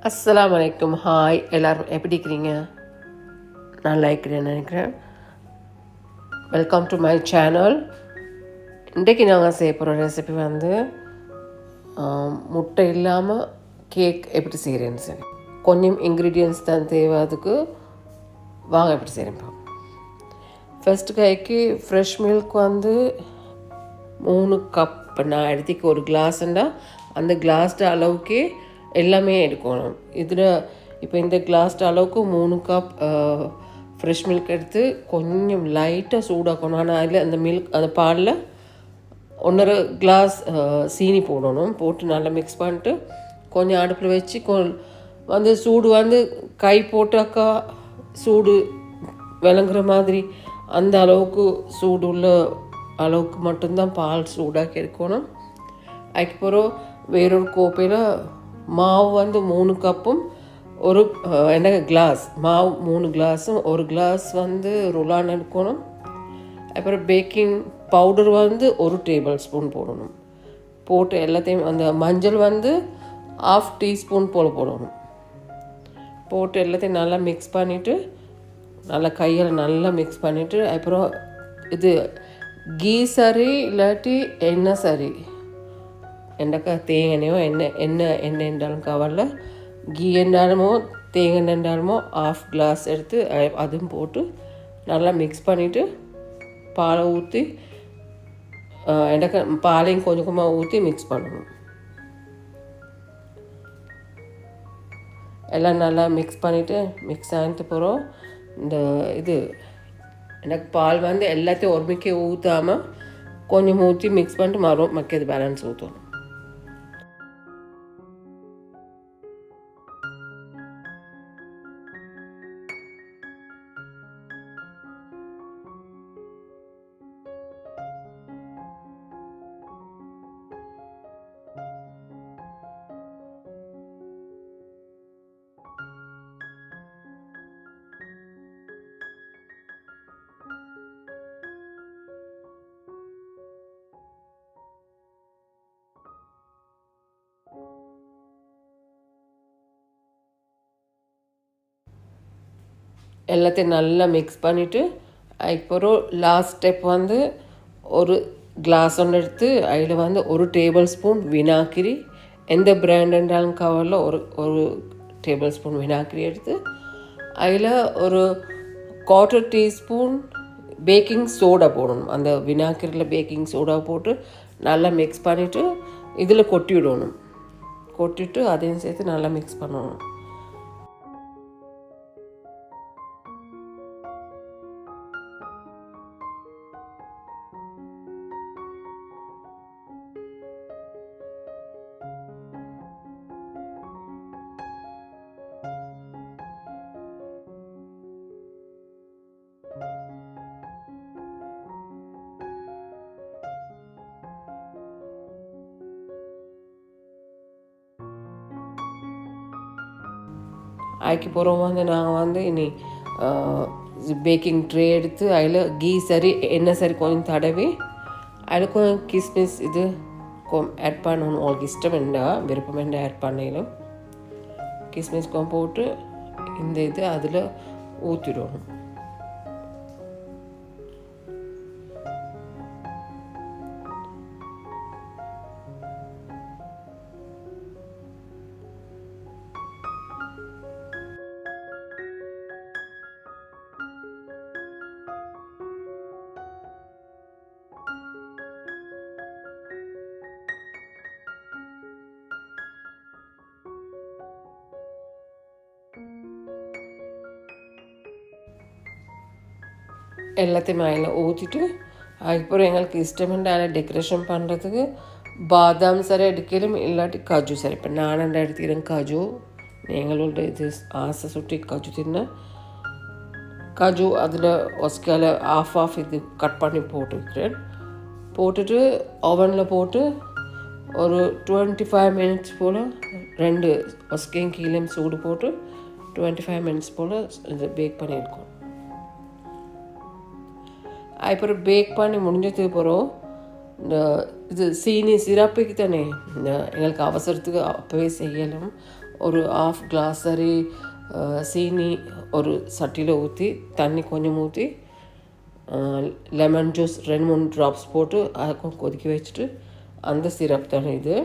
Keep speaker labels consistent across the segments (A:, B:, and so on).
A: அஸ்ஸலாமு அலைக்கும். ஹாய், எல்லோரும் எப்படி இருக்கிறீங்க? நல்லா இருக்கிறேன்னு நினைக்கிறேன். Welcome to my channel. இன்றைக்கு நாங்கள் செய்ய போகிற ரெசிபி முட்டை இல்லாமல் கேக் எப்படி செய்கிறேன்னு சரி. கொஞ்சம் இன்க்ரீடியன்ஸ் தான் தேவை. அதுக்கு வாங்க எப்படி செய்கிறேன். ஃபஸ்ட்டு கைக்கு ஃப்ரெஷ் மில்க் 3 கப். நான் எடுத்துக்க ஒரு கிளாஸ்ண்டா அந்த கிளாஸ்ட அளவுக்கு எல்லாமே எடுக்கணும். இதில் இப்போ இந்த கிளாஸ்ட அளவுக்கு 3 கப் ஃப்ரெஷ் மில்க் எடுத்து கொஞ்சம் லைட்டாக சூடாக்கணும். ஆனால் அதில் அந்த பாலில் 1.5 கிளாஸ் சீனி போடணும். போட்டு நல்லா மிக்ஸ் பண்ணிட்டு கொஞ்சம் அடுப்பில் வச்சு சூடு கை போட்டாக்கா சூடு விளங்குற மாதிரி அந்த அளவுக்கு சூடு உள்ள அளவுக்கு மட்டும்தான் பால் சூடாக்கி எடுக்கணும். அதுக்கப்புறம் வேறொரு கோப்பையில் மாவு 3 கப்பும் ஒரு கிளாஸ் மாவு 3 கிளாஸும் 1 கிளாஸ் ருலான் எடுக்கணும். அப்புறம் பேக்கிங் பவுடர் 1 டேபிள் ஸ்பூன் போடணும். போட்டு எல்லாத்தையும் அந்த மஞ்சள் 1/2 டீஸ்பூன் போல் போடணும். போட்டு எல்லாத்தையும் நல்லா மிக்ஸ் பண்ணிவிட்டு நல்லா கையில் நல்லா மிக்ஸ் பண்ணிவிட்டு அப்புறம் இது கீ சரி இல்லாட்டி எண்ணெய் சரி எண்ணெய்க்கா தேங்காயோ எண்ணெய் என்றாலும் கவரில் கீ என்றாலுமோ தேங்காய் என்றாலுமோ 1/2 கிளாஸ் எடுத்து அதுவும் போட்டு நல்லா மிக்ஸ் பண்ணிவிட்டு பாலை ஊற்றி பாலையும் கொஞ்சம் கொஞ்சமாக ஊற்றி மிக்ஸ் பண்ணணும். எல்லாம் நல்லா மிக்ஸ் பண்ணிவிட்டு மிக்ஸ் ஆகிட்டு போகிறோம். எனக்கு பால் எல்லாத்தையும் ஒருமிக்க ஊற்றாமல் கொஞ்சம் ஊற்றி மிக்ஸ் பண்ணிட்டு மக்கியது பேலன்ஸ் ஊற்றணும். எல்லாத்தையும் நல்லா மிக்ஸ் பண்ணிவிட்டு அதுக்கப்புறம் லாஸ்ட் ஸ்டெப் ஒரு கிளாஸ் ஒன்று எடுத்து அதில் 1 டேபிள் ஸ்பூன் வினாக்கிரி, எந்த பிராண்டுன்றாலும் கவரில் ஒரு டேபிள் ஸ்பூன் வினாக்கிரி எடுத்து அதில் ஒரு 1/4 டீஸ்பூன் பேக்கிங் சோடா போடணும். அந்த வினாக்கிரியில் பேக்கிங் சோடா போட்டு நல்லா மிக்ஸ் பண்ணிவிட்டு இதில் கொட்டி விடணும். கொட்டிட்டு அதையும் சேர்த்து நல்லா மிக்ஸ் பண்ணணும். அதுக்கு பிறகு நாங்கள் இனி பேக்கிங் ட்ரே எடுத்து அதில் கீ சரி எண்ணெய் சரி கொஞ்சம் தடவி அதில் கொஞ்சம் கிஸ்மிஸ் இது ஆட் பண்ணணும். உங்களுக்கு இஷ்டம் வேண்டாம் விருப்பம் வேண்டாம் ஆட் பண்ணிடும். கிஸ்மிஸ் போட்டு இந்த இது அதில் ஊற்றிடணும். எல்லாத்தையும் அதில் ஊற்றிட்டு அதுக்கப்புறம் எங்களுக்கு இஷ்டமெண்ட் அதில் டெக்கரேஷன் பண்ணுறதுக்கு பாதாம் சரி எடுக்கலும் இல்லாட்டி காஜு சரி. இப்போ நான் எடுத்துக்கிறேன் காஜு. எங்களோட இது ஆசை சுட்டி காஜு தின்ன காஜு அதில் ஒஸ்கால ஆஃப் இது கட் பண்ணி போட்டுக்கிறேன். போட்டுட்டு ஓவனில் போட்டு ஒரு 25 மினிட்ஸ் போல் 2 ஒஸ்கையும் கீழேயும் சூடு போட்டு 25 மினிட்ஸ் போல் இது பேக் பண்ணி எடுக்கணும். அதுக்கப்புறம் பேக் பண்ணி முடிஞ்சதுக்கு அப்புறம் இந்த இது சீனி சிரப்புக்கு தானே எங்களுக்கு அவசரத்துக்கு அப்போவே செய்யலாம். ஒரு ஆஃப் கிளாஸ் சரி சீனி ஒரு சட்டியில் ஊற்றி தண்ணி கொஞ்சம் ஊற்றி லெமன் ஜூஸ் 2-3 ட்ராப்ஸ் போட்டு அதை கொதிக்க வச்சுட்டு அந்த சிரப் தானே இது.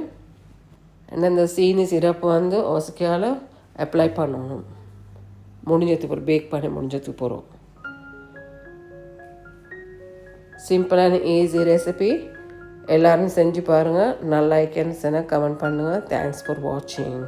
A: அண்ட் அந்த சீனி சிரப் வந்து ஒசக்கையால் அப்ளை பண்ணணும். முடிஞ்சதுக்கு போகிறோம், பேக் பண்ணி முடிஞ்சதுக்கு போகிறோம். சிம்பிளான ஈஸி ரெசிபி, எல்லோரும் செஞ்சு பாருங்கள். நல்லா இருக்கேன்னு சொன்னால் கமெண்ட் பண்ணுங்கள். தேங்க்ஸ் ஃபார் வாட்சிங்.